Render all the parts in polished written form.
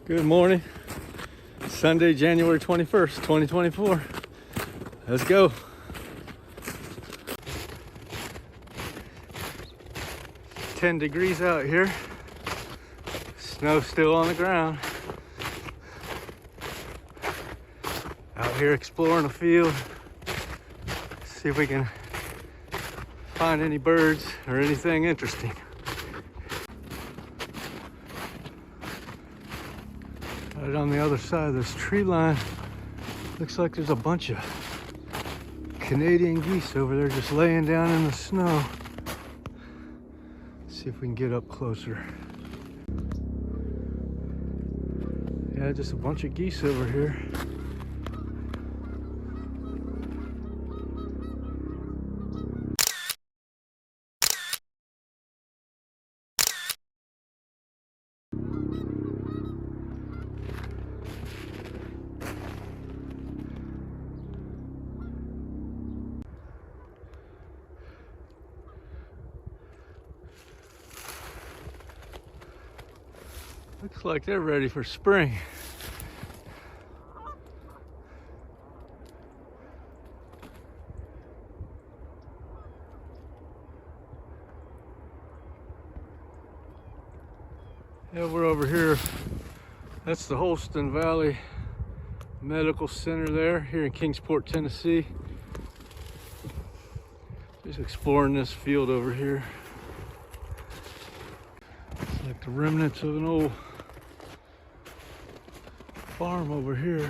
Good morning. Sunday, January 21st, 2024. Let's go. $10 out here. Snow still on the ground. Out here exploring the field. See if we can find any birds or anything interesting. Right on the other side of this tree line, looks like there's a bunch of Canadian geese over there just laying down in the snow. See if we can get up closer. Yeah, just a bunch of geese over here. Looks like they're ready for spring. Yeah, we're over here. That's the Holston Valley Medical Center there, here in Kingsport, Tennessee. Just exploring this field over here. It's like the remnants of an old farm over here.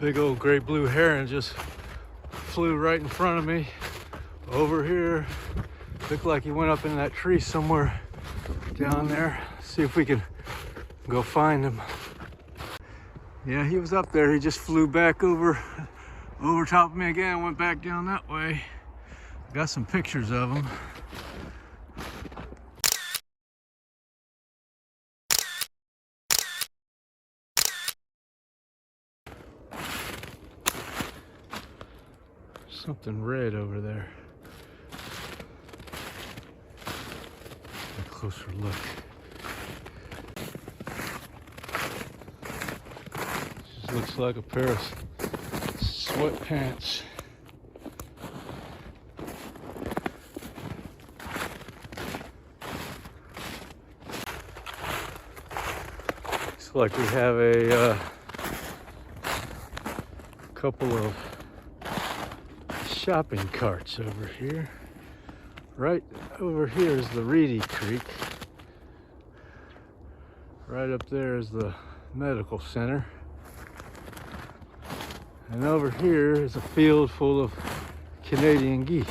Big old great blue heron just flew right in front of me over here. Looked like he went up in that tree somewhere down there. See if we can go find him. Yeah, he was up there. He just flew back over top of me again, went back down that way. Got some pictures of him. Something red over there. A closer look. Just looks like a pair of sweatpants. Looks like we have a couple of shopping carts over here. Right over here is the Reedy Creek. Right up there is the medical center. And over here is a field full of Canadian geese.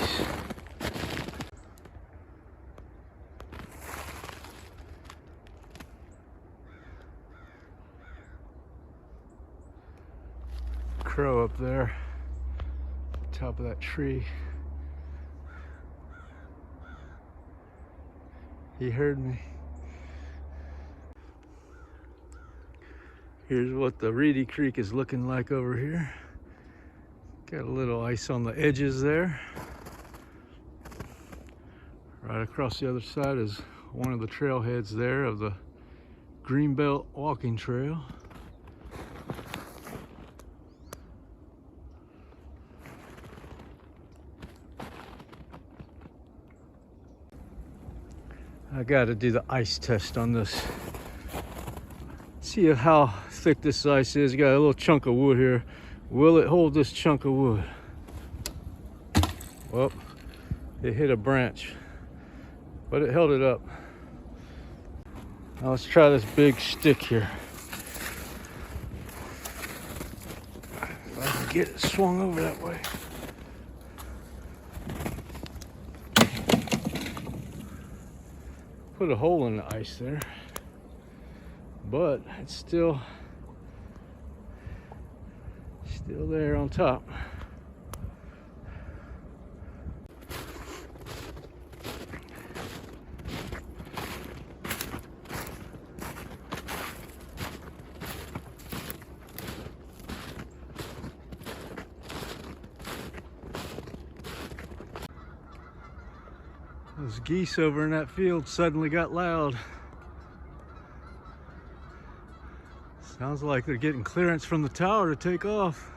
Crow up there, top of that tree. He heard me. Here's what the Reedy Creek is looking like over here. Got a little ice on the edges there. Right across the other side is one of the trailheads there of the Greenbelt Walking Trail. I got to do the ice test on this. See how thick this ice is. You got a little chunk of wood here. Will it hold this chunk of wood? Well, it hit a branch, but it held it up. Now let's try this big stick here. If I can get it swung over that way. Put a hole in the ice there, but it's still there on top. Those geese over in that field suddenly got loud. Sounds like they're getting clearance from the tower to take off.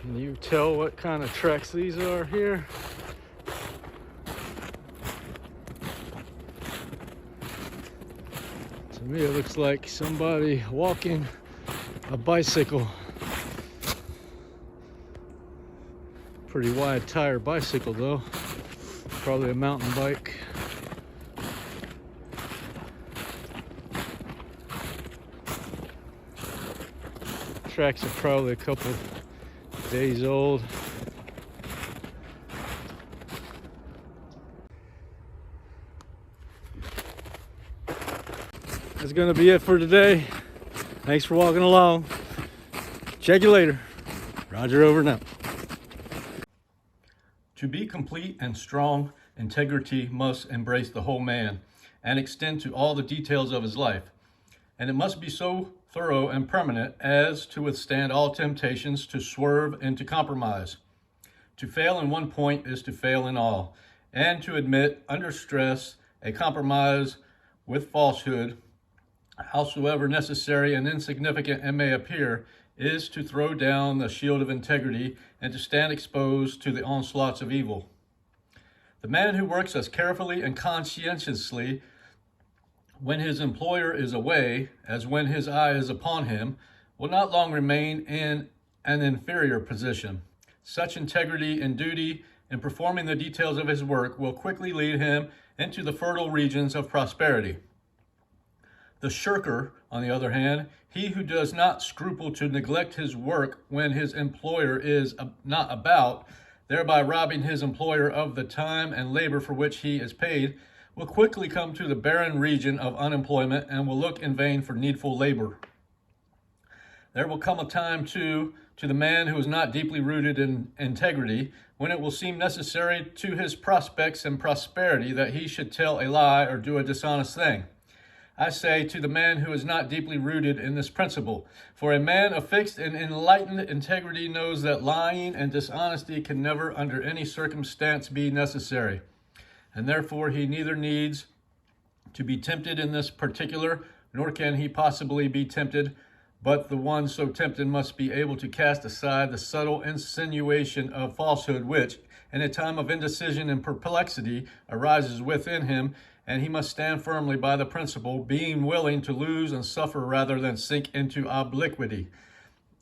Can you tell what kind of tracks these are here? To me, it looks like somebody walking a bicycle. Pretty wide tire bicycle though. Probably a mountain bike. Tracks are probably a couple days old. That's gonna be it for today. Thanks for walking along. Check you later. Roger, over and out. To be complete and strong, integrity must embrace the whole man and extend to all the details of his life. And it must be so thorough and permanent as to withstand all temptations to swerve and to compromise. To fail in one point is to fail in all, and to admit under stress a compromise with falsehood, howsoever necessary and insignificant it may appear, is to throw down the shield of integrity and to stand exposed to the onslaughts of evil. The man who works as carefully and conscientiously when his employer is away as when his eye is upon him will not long remain in an inferior position. Such integrity and duty in performing the details of his work will quickly lead him into the fertile regions of prosperity. The shirker, on the other hand, he who does not scruple to neglect his work when his employer is not about, thereby robbing his employer of the time and labor for which he is paid, will quickly come to the barren region of unemployment and will look in vain for needful labor. There will come a time, too, to the man who is not deeply rooted in integrity, when it will seem necessary to his prospects and prosperity that he should tell a lie or do a dishonest thing. I say to the man who is not deeply rooted in this principle, for a man of fixed and enlightened integrity knows that lying and dishonesty can never under any circumstance be necessary, and therefore he neither needs to be tempted in this particular, nor can he possibly be tempted, but the one so tempted must be able to cast aside the subtle insinuation of falsehood which, in a time of indecision and perplexity, arises within him, and he must stand firmly by the principle, being willing to lose and suffer rather than sink into obliquity.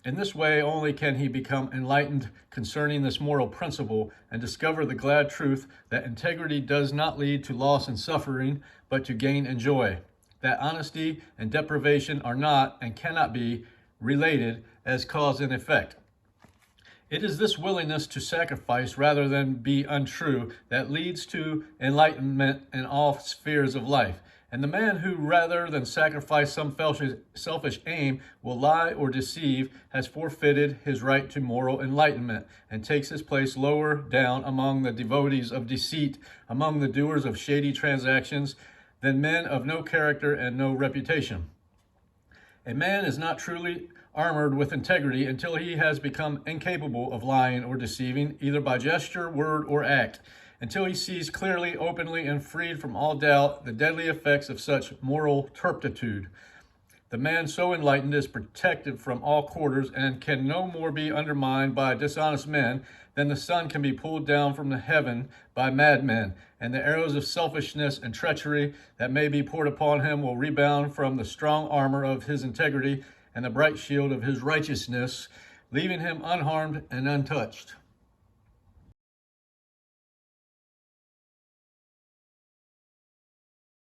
In this way only can he become enlightened concerning this moral principle and discover the glad truth that integrity does not lead to loss and suffering, but to gain and joy. That honesty and deprivation are not and cannot be related as cause and effect. It is this willingness to sacrifice rather than be untrue that leads to enlightenment in all spheres of life. And the man who, rather than sacrifice some selfish aim, will lie or deceive, has forfeited his right to moral enlightenment, and takes his place lower down among the devotees of deceit, among the doers of shady transactions, than men of no character and no reputation. A man is not truly armored with integrity until he has become incapable of lying or deceiving, either by gesture, word, or act, until he sees clearly, openly, and freed from all doubt the deadly effects of such moral turpitude. The man so enlightened is protected from all quarters and can no more be undermined by dishonest men than the sun can be pulled down from the heaven by madmen, and the arrows of selfishness and treachery that may be poured upon him will rebound from the strong armor of his integrity and the bright shield of his righteousness, leaving him unharmed and untouched.